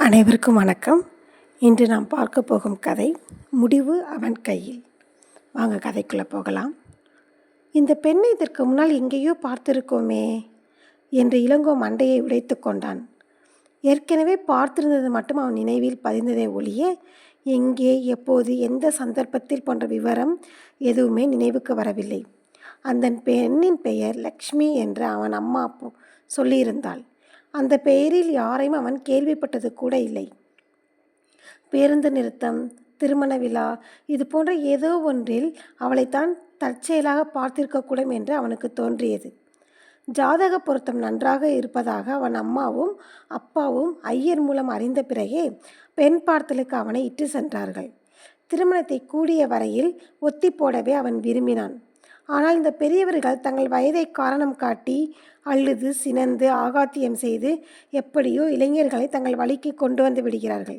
அனைவருக்கும் வணக்கம். இன்று நாம் பார்க்க போகும் கதை முடிவு அவன் கையில். வாங்க கதைக்குள்ளே போகலாம். இந்த பெண்ணை இதற்கு முன்னால் எங்கேயோ பார்த்திருக்கோமே என்று இளங்கோ மண்டையை உடைத்து கொண்டான். ஏற்கனவே பார்த்திருந்தது மட்டும் அவன் நினைவில் பதிந்ததை ஒழிய எங்கே, எப்போது, எந்த சந்தர்ப்பத்தில் போன்ற விவரம் எதுவுமே நினைவுக்கு வரவில்லை. அந்த பெண்ணின் பெயர் லக்ஷ்மி என்று அவன் அம்மா சொல்லியிருந்தாள். அந்த பெயரில் யாரையும் அவன் கேள்விப்பட்டது கூட இல்லை. பேருந்து நிறுத்தம், திருமண விழா, இது போன்ற ஏதோ ஒன்றில் அவளைத்தான் தற்செயலாக பார்த்திருக்கக்கூடும் என்று அவனுக்கு தோன்றியது. ஜாதக பொருத்தம் நன்றாக இருப்பதாக அவன் அம்மாவும் அப்பாவும் ஐயர் மூலம் அறிந்த பிறகே பெண் பார்த்தலுக்கு அவனை இட்டு சென்றார்கள். திருமணத்தை கூடிய வரையில் ஒத்தி போடவே அவன் விரும்பினான். ஆனால் இந்த பெரியவர்கள் தங்கள் வயதை காரணம் காட்டி அழுது சினந்து ஆகாத்தியம் செய்து எப்படியோ இளைஞர்களை தங்கள் வழிக்கு கொண்டு வந்து விடுகிறார்கள்.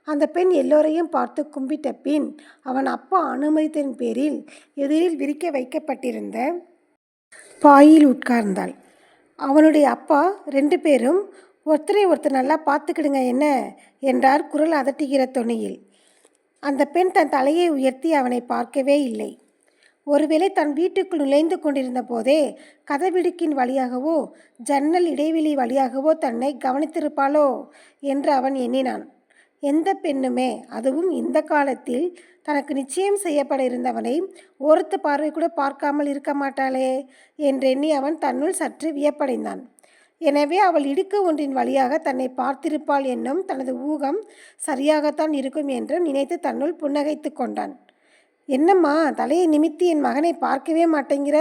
அந்த பெண் எல்லோரையும் பார்த்து கும்பிட்ட பின் அவன் அப்பா அனுமதித்தின் பேரில் எதிரில் விரிக்க வைக்கப்பட்டிருந்த பாயில் உட்கார்ந்தாள். அவனுடைய அப்பா 2 பேரும் ஒருத்தரை ஒருத்தர் நல்லா பார்த்துக்கிடுங்க என்ன என்றார் குரல் அதட்டுகிற தொனியில். அந்த பெண் தன் தலையை உயர்த்தி அவனை பார்க்கவே இல்லை. ஒருவேளை தன் வீட்டுக்குள் நுழைந்து கொண்டிருந்த போதே கதவிடுக்கின் வழியாகவோ ஜன்னல் இடைவெளி வழியாகவோ தன்னை கவனித்திருப்பாளோ என்று அவன் எண்ணினான். எந்த பெண்ணுமே, அதுவும் இந்த காலத்தில் தனக்கு நிச்சயம் செய்யப்பட இருந்தவனை ஒருத்த பார்வை கூட பார்க்காமல் இருக்க மாட்டாளே என்றெண்ணி அவன் தன்னுள் சற்று வியப்படைந்தான். எனவே அவள் இடுக்கு ஒன்றின் வழியாக தன்னை பார்த்திருப்பாள் என்னும் தனது ஊகம் சரியாகத்தான் இருக்கும் என்றும் நினைத்து தன்னுள் புன்னகைத்து கொண்டான். என்னம்மா, தலையை நிமித்தி என் மகனை பார்க்கவே மாட்டேங்கிற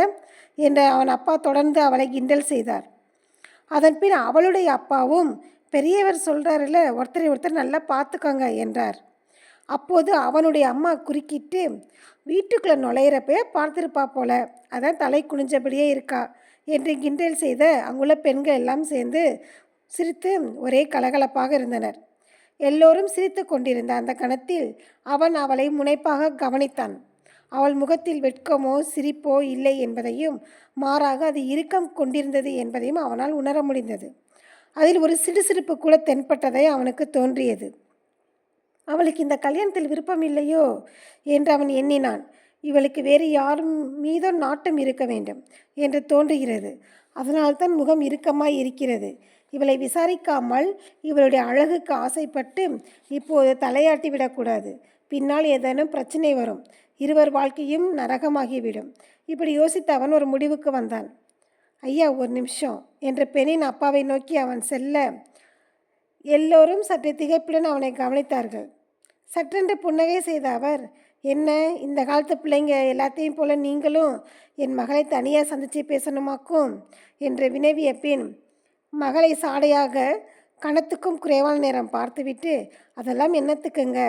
என்று அவன் அப்பா தொடர்ந்து அவளை கிண்டல் செய்தார். அதன்பின் அவளுடைய அப்பாவும், பெரியவர் சொல்கிறாரில்ல, ஒருத்தரை ஒருத்தர் நல்லா பார்த்துக்கோங்க என்றார். அப்போது அவனுடைய அம்மா குறுக்கிட்டு, வீட்டுக்குள்ளே நுழையிறப்பே பார்த்துருப்பா போல, அதான் தலை குனிஞ்சபடியே இருக்கா என்று கிண்டல் செய்த அங்குள்ள பெண்கள் எல்லாம் சேர்ந்து சிரித்து ஒரே கலகலப்பாக இருந்தனர். எல்லோரும் சிரித்து கொண்டிருந்த அந்த கணத்தில் அவன் அவளை முனைப்பாக கவனித்தான். அவள் முகத்தில் வெட்கமோ சிரிப்போ இல்லை என்பதையும், மாறாக அது இறுக்கம் கொண்டிருந்தது என்பதையும் அவனால் உணர முடிந்தது. அதில் ஒரு சிடுசிரிப்பு கூட தென்பட்டதை அவனுக்கு தோன்றியது. அவளுக்கு இந்த கல்யாணத்தில் விருப்பம் இல்லையோ என்று அவன் எண்ணினான். இவளுக்கு வேறு யாரும் மீதோ நாட்டம் இருக்க வேண்டும் என்று தோன்றுகிறது. அதனால்தான் முகம் இறுக்கமாய் இருக்கிறது. இவளை விசாரிக்காமல் இவளுடைய அழகுக்கு ஆசைப்பட்டு இப்போது தலையாட்டி விடக்கூடாது. பின்னால் ஏதேனும் பிரச்சனை வரும், இருவர் வாழ்க்கையும் நரகமாகிவிடும். இப்படி யோசித்து அவன் ஒரு முடிவுக்கு வந்தான். ஐயா, ஒரு நிமிஷம் என்ற பெண்ணின் அப்பாவை நோக்கி அவன் செல்ல எல்லோரும் சற்று திகைப்புடன் அவனை கவனித்தார்கள். சற்றென்று புன்னகை செய்த அவர், என்ன இந்த காலத்து பிள்ளைங்க எல்லாத்தையும் போல நீங்களும் என் மகளை தனியாக சந்தித்து பேசணுமாக்கும் என்று வினவிய பின் மகளை சாடையாக கணத்துக்கும் குறைவான நேரம் பார்த்துவிட்டு, அதெல்லாம் என்னத்துக்குங்க,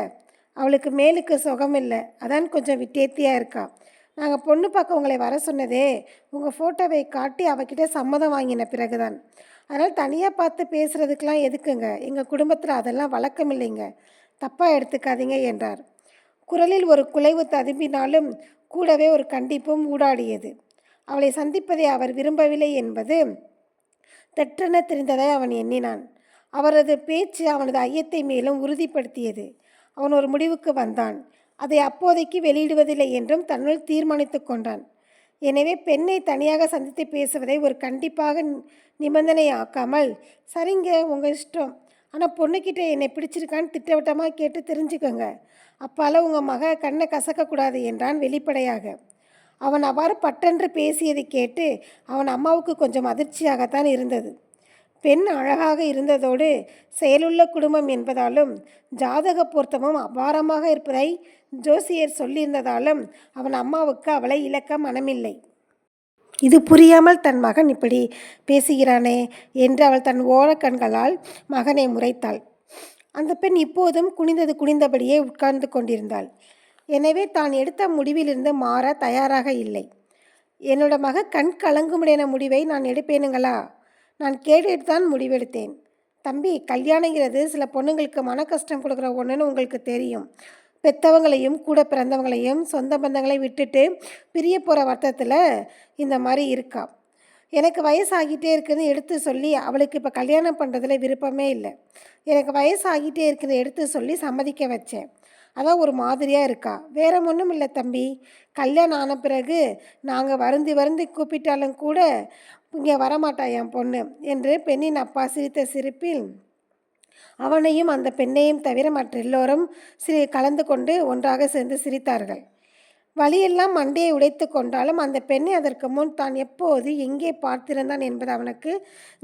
அவளுக்கு மேலுக்கு சுகம் இல்லை, அதான் கொஞ்சம் விட்டேத்தியாக இருக்கா. நாங்கள் பொண்ணு பார்க்க உங்களை வர சொன்னதே உங்கள் ஃபோட்டோவை காட்டி அவகிட்ட சம்மதம் வாங்கின பிறகுதான். அதனால் தனியாக பார்த்து பேசுகிறதுக்கெலாம் எதுக்குங்க, எங்கள் குடும்பத்தில் அதெல்லாம் வழக்கம் இல்லைங்க, தப்பாக எடுத்துக்காதீங்க என்றார். குரலில் ஒரு குலைவு ததும்பினாலும் கூடவே ஒரு கண்டிப்பும் ஊடாடியது. அவளை சந்திப்பதை அவர் விரும்பவில்லை என்பது தெற்றென தெரிந்ததை அவன் எண்ணினான். அவரது பேச்சு அவனது ஐயத்தை மேலும் உறுதிப்படுத்தியது. அவன் ஒரு முடிவுக்கு வந்தான். அதை அப்போதைக்கு வெளியிடுவதில்லை என்றும் தன்னுள் தீர்மானித்து கொண்டான். எனவே பெண்ணை தனியாக சந்தித்து பேசுவதை ஒரு கண்டிப்பாக நிபந்தனை ஆக்காமல், சரிங்க உங்கள் இஷ்டம், ஆனால் பொண்ணுக்கிட்ட என்னை பிடிச்சிருக்கான்னு திட்டவட்டமாக கேட்டு தெரிஞ்சுக்கோங்க, அப்பால உங்கள் மக கண்ணை கசக்கக்கூடாது என்றான் வெளிப்படையாக. அவன் அவ்வாறு பட்டென்று பேசியதை கேட்டு அவன் அம்மாவுக்கு கொஞ்சம் அதிர்ச்சியாகத்தான் இருந்தது. பெண் அழகாக இருந்ததோடு செயலுள்ள குடும்பம் என்பதாலும் ஜாதக பொருத்தமும் அபாரமாக இருப்பதை ஜோசியர் சொல்லியிருந்ததாலும் அவன் அம்மாவுக்கு அவளை இழக்க மனமில்லை. இது புரியாமல் தன் மகன் இப்படி பேசுகிறானே என்று அவள் தன் ஓரக்கண்களால் மகனை முறைத்தாள். அந்த பெண் இப்போதும் குனிந்தபடியே உட்கார்ந்து கொண்டிருந்தாள். எனவே தான் எடுத்த முடிவிலிருந்து மாற தயாராக இல்லை. என்னோட மக கண் கலங்குமுடையான முடிவை நான் எடுப்பேனுங்களா? நான் கேட்டுட்டு தான் முடிவெடுத்தேன். தம்பி, கல்யாணங்கிறது சில பொண்ணுங்களுக்கு மன கஷ்டம் கொடுக்குற ஒன்றுன்னு உங்களுக்கு தெரியும். பெற்றவங்களையும் கூட பிறந்தவங்களையும் சொந்த பந்தங்களை விட்டுட்டு பிரிய போகிற வருத்தத்தில் இந்த மாதிரி இருக்கா. எனக்கு வயசாகிட்டே இருக்குன்னு எடுத்து சொல்லி அவளுக்கு இப்போ கல்யாணம் பண்ணுறதுல விருப்பமே இல்லை. எனக்கு வயசாகிட்டே இருக்குன்னு எடுத்து சொல்லி சம்மதிக்க வச்சேன். அதான் ஒரு மாதிரியாக இருக்கா. வேற ஒன்றும் இல்லை தம்பி. கல்யாணம் ஆன பிறகு நாங்கள் வருந்தி வருந்தி கூப்பிட்டாலும் கூட இங்கே வரமாட்டா என் பொண்ணு என்று பெண்ணின் அப்பா சிரித்த சிரிப்பில் அவனையும் அந்த பெண்ணையும் தவிர மற்ற எல்லோரும் கலந்து கொண்டு ஒன்றாக சேர்ந்து சிரித்தார்கள். வழியெல்லாம் மண்டையை உடைத்து கொண்டாலும் அந்த பெண்ணை அதற்கு முன் தான் எப்போது எங்கே பார்த்திருந்தான் என்பது அவனுக்கு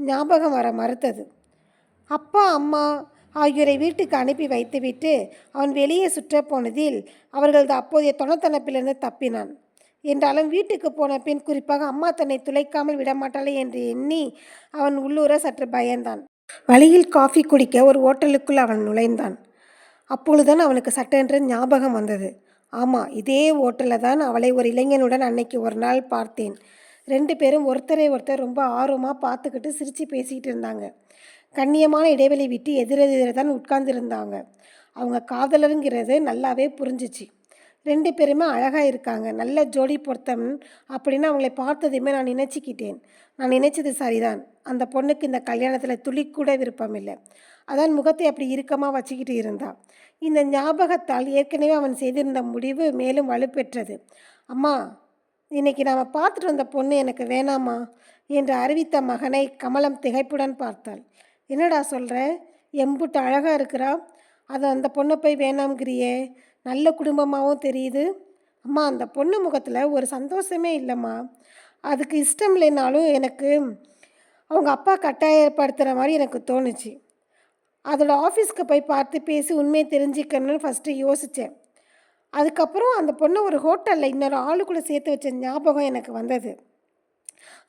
ஞாபகம் வர மறுத்தது. அப்பா அம்மா ஆகியோரை வீட்டுக்கு அனுப்பி வைத்துவிட்டு அவன் வெளியே சுற்ற போனதில் அவர்களது அப்போதைய தொணத்தனப்பிலிருந்து தப்பினான். என்றாலும் வீட்டுக்கு போன பின் குறிப்பாக அம்மா தன்னை துளைக்காமல் விடமாட்டாளே என்று எண்ணி அவன் உள்ளூர சற்று பயந்தான். வழியில் காஃபி குடிக்க ஒரு ஓட்டலுக்குள் அவன் நுழைந்தான். அப்பொழுதுதான் அவனுக்கு சட்டென்று ஞாபகம் வந்தது. ஆமாம், இதே ஓட்டலில் தான் அவளை ஒரு இளைஞனுடன் அன்னைக்கு ஒரு நாள் பார்த்தேன். 2 பேரும் ஒருத்தரை ஒருத்தர் ரொம்ப ஆர்வமாக பார்த்துக்கிட்டு சிரித்து பேசிக்கிட்டு இருந்தாங்க. கண்ணியமான இடைவெளி விட்டு எதிரெதிர தான் உட்கார்ந்துருந்தாங்க. அவங்க காதலருங்கிறது நல்லாவே புரிஞ்சிச்சு. 2 பேருமே அழகாக இருக்காங்க, நல்ல ஜோடி பொருத்தம் அப்படின்னு அவங்களை பார்த்ததுமே நான் நினச்சிக்கிட்டேன். நான் நினைச்சது சரிதான். அந்த பொண்ணுக்கு இந்த கல்யாணத்தில் துளிக்கூட விருப்பம் இல்லை. அதான் முகத்தை அப்படி இறுக்கமாக வச்சுக்கிட்டு இருந்தான். இந்த ஞாபகத்தால் ஏற்கனவே அவன் செய்திருந்த முடிவு மேலும் வலுப்பெற்றது. அம்மா, இன்னைக்கு நாம் பார்த்துட்டு வந்த பொண்ணு எனக்கு வேணாமா என்று அறிவித்த மகனை கமலம் திகைப்புடன் பார்த்தாள். என்னடா சொல்கிற? எம்புட்டு அழகாக இருக்கிறா, அதை அந்த பொண்ணை போய் வேணாம்ங்கிறியே? நல்ல குடும்பமாகவும் தெரியுது. அம்மா, அந்த பொண்ணு முகத்தில் ஒரு சந்தோஷமே இல்லைம்மா. அதுக்கு இஷ்டம் இல்லைனாலும் எனக்கு அவங்க அப்பா கட்டாயப்படுத்துகிற மாதிரி எனக்கு தோணுச்சு. அதோட ஆஃபீஸ்க்கு போய் பார்த்து பேசி உண்மையை தெரிஞ்சுக்கணும்னு ஃபஸ்ட்டு யோசித்தேன். அதுக்கப்புறம் அந்த பொண்ணை ஒரு ஹோட்டலில் இன்னொரு ஆளு கூட சேர்த்து வச்ச ஞாபகம் எனக்கு வந்தது.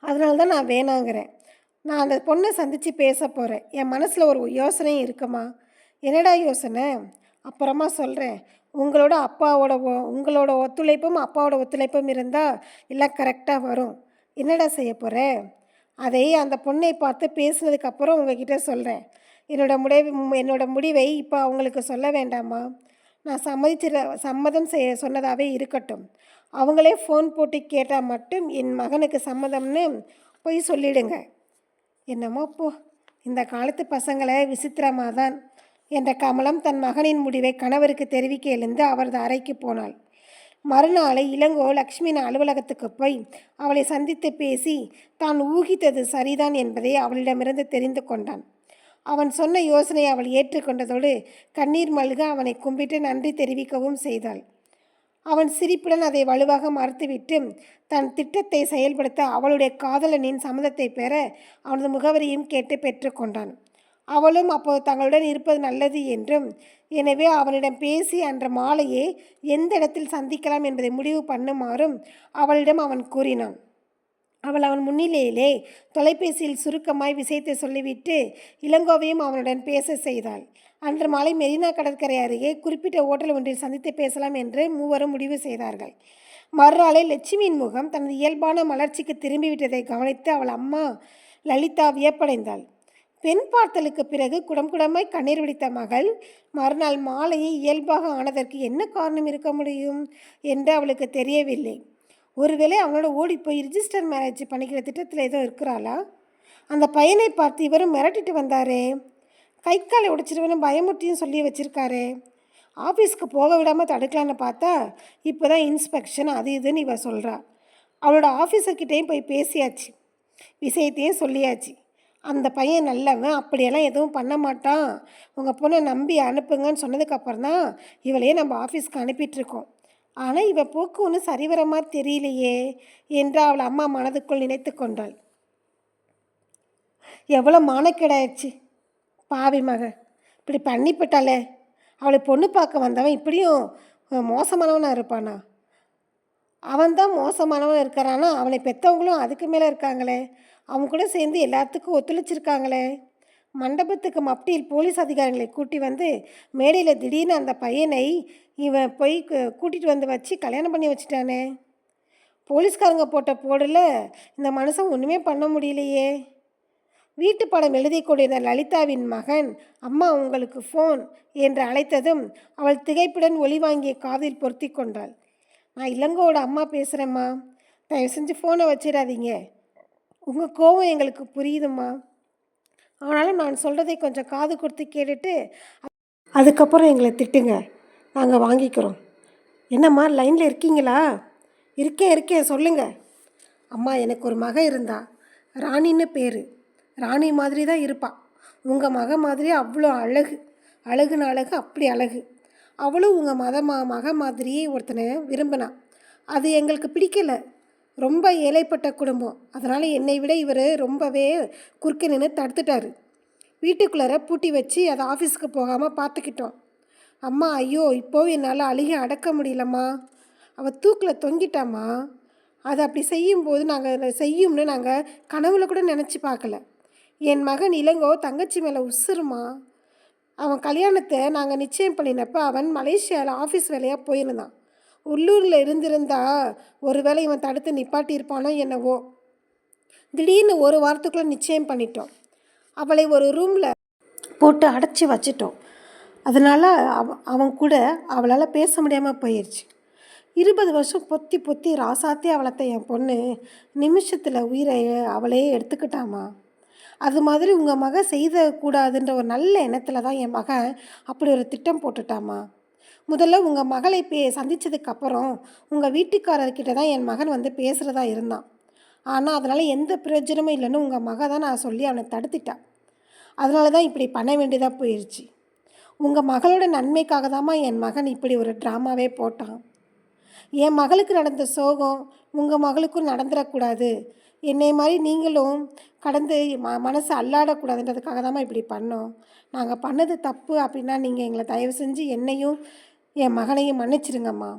அதனால தான் நான் வேணாங்கிறேன். நான் அந்த பொண்ணை சந்தித்து பேச போகிறேன். என் மனசில் ஒரு யோசனையும் இருக்குமா. என்னடா யோசனை? அப்புறமா சொல்கிறேன். உங்களோட ஒத்துழைப்பும் அப்பாவோட ஒத்துழைப்பும் இருந்தால் எல்லாம் கரெக்டாக வரும். என்னடா செய்ய போகிற? அதை அந்த பொண்ணை பார்த்து பேசுனதுக்கப்புறம் உங்ககிட்ட சொல்கிறேன். என்னோட முடிவை இப்போ அவங்களுக்கு சொல்ல வேண்டாமா? நான் சம்மதம் செய்ய சொன்னதாகவே இருக்கட்டும். அவங்களே ஃபோன் போட்டு கேட்டால் மட்டும் என் மகனுக்கு சம்மதம்னு போய் சொல்லிடுங்க. என்னமோ போ, இந்த காலத்து பசங்களை விசித்திரமாக தான் என்ற கமலம் தன் மகனின் முடிவை கணவருக்கு தெரிவிக்க எழுந்து அவரது அறைக்கு போனாள். மறுநாளை இளங்கோ லக்ஷ்மியின் அலுவலகத்துக்கு போய் அவளை சந்தித்து பேசி தான் ஊகித்தது சரிதான் என்பதை அவளிடமிருந்து தெரிந்து கொண்டான். அவன் சொன்ன யோசனையை அவள் ஏற்றுக்கொண்டதோடு கண்ணீர் மல்க அவனை கும்பிட்டு நன்றி தெரிவிக்கவும் செய்தாள். அவன் சிரிப்புடன் அதை வலுவாக மறுத்துவிட்டு தன் திட்டத்தை செயல்படுத்த அவளுடைய காதலனின் சம்மதத்தை பெற அவனது முகவரியும் கேட்டு பெற்றுக்கொண்டான். அவளும் அப்போது தங்களுடன் இருப்பது நல்லது என்றும், எனவே அவனிடம் பேசி அன்று மாலையே எந்த இடத்தில் சந்திக்கலாம் என்பதை முடிவு பண்ணுமாறும் அவளிடம் அவன் கூறினான். அவன் முன்னிலையிலே தொலைபேசியில் சுருக்கமாய் விஷயத்தை சொல்லிவிட்டு இளங்கோவையும் அவனுடன் பேச செய்தாள். அன்று மாலை மெரினா கடற்கரை அருகே குறிப்பிட்ட ஓட்டல் ஒன்றில் சந்தித்து பேசலாம் என்று மூவரும் முடிவு செய்தார்கள். மறுநாளே லட்சுமியின் முகம் தனது இயல்பான மலர்ச்சிக்கு திரும்பிவிட்டதை கவனித்து அவள் அம்மா லலிதா வியப்படைந்தாள். பெண் பார்த்தலுக்கு பிறகு குடமாய் கண்ணீர் விடித்த மகள் மறுநாள் மாலையை இயல்பாக ஆனதற்கு என்ன காரணம் இருக்க முடியும் என்று அவளுக்கு தெரியவில்லை. ஒருவேளை அவனோட ஓடிப்போய் ரிஜிஸ்டர் மேரேஜ் பண்ணிக்கிற திட்டத்தில் ஏதோ இருக்கிறாளா? அந்த பையனை பார்த்து இவரும் மிரட்டிட்டு வந்தாரே, கை காலை உடைச்சிருவேன்னு பயமுட்டியும் சொல்லி வச்சுருக்காரே. ஆஃபீஸ்க்கு போக விடாமல் தடுக்கலான்னு பார்த்தா இப்போ தான் இன்ஸ்பெக்ஷன் அது இதுன்னு இவ சொல்கிறா. அவளோட ஆஃபீஸர்கிட்டையும் போய் பேசியாச்சு, விஷயத்தையும் சொல்லியாச்சு. அந்த பையன் நல்லவன், அப்படியெல்லாம் எதுவும் பண்ண மாட்டான், உங்கள் பொண்ணை நம்பி அனுப்புங்கன்னு சொன்னதுக்கப்புறம் தான் இவளையே நம்ம ஆஃபீஸ்க்கு அனுப்பிட்டுருக்கோம். ஆனால் இவ போக்கு ஒன்றும் சரிவர மாதிரி தெரியலையே என்று அவள் அம்மா மனதுக்குள் நினைத்து கொண்டாள். எவ்வளோ மானக்கேடாயிடுச்சு பாவி மக, இப்படி பண்ணிப்பட்டாலே. அவளை பொண்ணு பார்க்க வந்தவன் இப்படியும் மோசமானவனாக இருப்பானா? அவன்தான் மோசமானவன் இருக்கிறானா, அவனை பெற்றவங்களும் அதுக்கு மேலே இருக்காங்களே, அவங்க கூட சேர்ந்து எல்லாத்துக்கும் ஒத்துழைச்சிருக்காங்களே. மண்டபத்துக்கு மப்டியில் போலீஸ் அதிகாரிகளை கூட்டி வந்து மேடையில் திடீர்னு அந்த பையனை இவன் போய் கூட்டிகிட்டு வந்து வச்சு கல்யாணம் பண்ணி வச்சுட்டானே. போலீஸ்காரங்க போட்ட போடல இந்த மனுஷன் ஒன்றுமே பண்ண முடியலையே. வீட்டு படம் எழுதி கொண்டிருந்த லலிதாவின் மகன் அம்மா உங்களுக்கு ஃபோன் என்று அழைத்ததும் அவள் திகைப்புடன் ஒளி வாங்கிய காதில் பொருத்தி கொண்டாள். நான் இளங்கோட அம்மா பேசுகிறேம்மா, தயவு செஞ்சு ஃபோனை வச்சிடாதீங்க, உங்கள் கோபம் எங்களுக்கு புரியுதும்மா. ஆனாலும் நான் சொல்கிறதை கொஞ்சம் காது கொடுத்து கேட்டுட்டு அதுக்கப்புறம் எங்களை திட்டுங்க, நாங்கள் வாங்கிக்கிறோம். என்னம்மா லைனில் இருக்கீங்களா? இருக்கேன் இருக்கேன், சொல்லுங்கள். அம்மா, எனக்கு ஒரு மக இருந்தா, ராணின்னு பேர். ராணி மாதிரி தான் இருப்பாள். உங்கள் மக மாதிரி அவ்வளோ அழகு. அழகுன அழகு அப்படி அழகு. அவளும் உங்கள் மக மாதிரியே ஒருத்தனை விரும்பினா. அது எங்களுக்கு பிடிக்கலை. ரொம்ப ஏழைப்பட்ட குடும்பம். அதனால் என்னை விட இவர் ரொம்பவே குறுக்க நின்று தடுத்துட்டார். வீட்டுக்குள்ளார பூட்டி வச்சு அதை ஆஃபீஸுக்கு போகாமல் பார்த்துக்கிட்டோம். அம்மா, ஐயோ, இப்போவும் என்னால் அழுகி அடக்க முடியலம்மா. அவள் தூக்கில் தொங்கிட்டாம்மா. அது அப்படி செய்யும்போது செய்யும்னு நாங்கள் கனவுல கூட நினச்சி பார்க்கல. என் மகன் இளங்கோ தங்கச்சி மேலே உசுருமா. அவன் கல்யாணத்தை நாங்கள் நிச்சயம் பண்ணினப்போ அவன் மலேசியாவில் ஆஃபீஸ் வேலையாக போயிருந்தான். உள்ளூரில் இருந்திருந்தா ஒரு வேளை இவன் தடுத்து நிப்பாட்டியிருப்பானோ என்னவோ. திடீர்னு ஒரு வாரத்துக்குள்ளே நிச்சயம் பண்ணிட்டோம். அவளை ஒரு ரூமில் போட்டு அடைச்சி வச்சிட்டோம். அதனால் அவன் கூட அவளால் பேச முடியாமல் போயிடுச்சு. 20 வருஷம் பொத்தி பொத்தி ராசாத்தி வளர்த்த என் பொண்ணு நிமிஷத்தில் உயிரை அவளே எடுத்துக்கிட்டாமா. அது மாதிரி உங்கள் மகன் செய்யக்கூடாதுன்ற ஒரு நல்ல எண்ணத்தில் தான் என் மகன் அப்படி ஒரு திட்டம் போட்டுட்டாமா. முதல்ல உங்கள் மகளை சந்தித்ததுக்கப்புறம் உங்கள் வீட்டுக்காரர்கிட்ட தான் என் மகன் வந்து பேசுகிறதா இருந்தான். ஆனால் அதனால் எந்த பிரயோஜனமும் இல்லைன்னு உங்கள் மக தான் நான் சொல்லி அவனை தடுத்துட்டான். அதனால தான் இப்படி பண்ண வேண்டியதாக போயிடுச்சு. உங்கள் மகளோட நன்மைக்காக தாம்மா என் மகன் இப்படி ஒரு ட்ராமாவே போட்டான். என் மகளுக்கு நடந்த சோகம் உங்கள் மகளுக்கும் நடந்துடக்கூடாது. என்னை மாதிரி நீங்களும் கடந்து மனசு அல்லாடக்கூடாதுன்றதுக்காக தாம்மா இப்படி பண்ணோம். நாங்கள் பண்ணது தப்பு அப்படின்னா நீங்கள் எங்களை தயவு செஞ்சு என்னையும் என் மகனையும் மன்னிச்சிருங்கம்மா.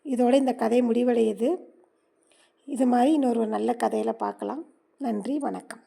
இதோடு இந்த கதை முடிவடையுது. இது மாதிரி இன்னொரு நல்ல கதையில் பார்க்கலாம். நன்றி, வணக்கம்.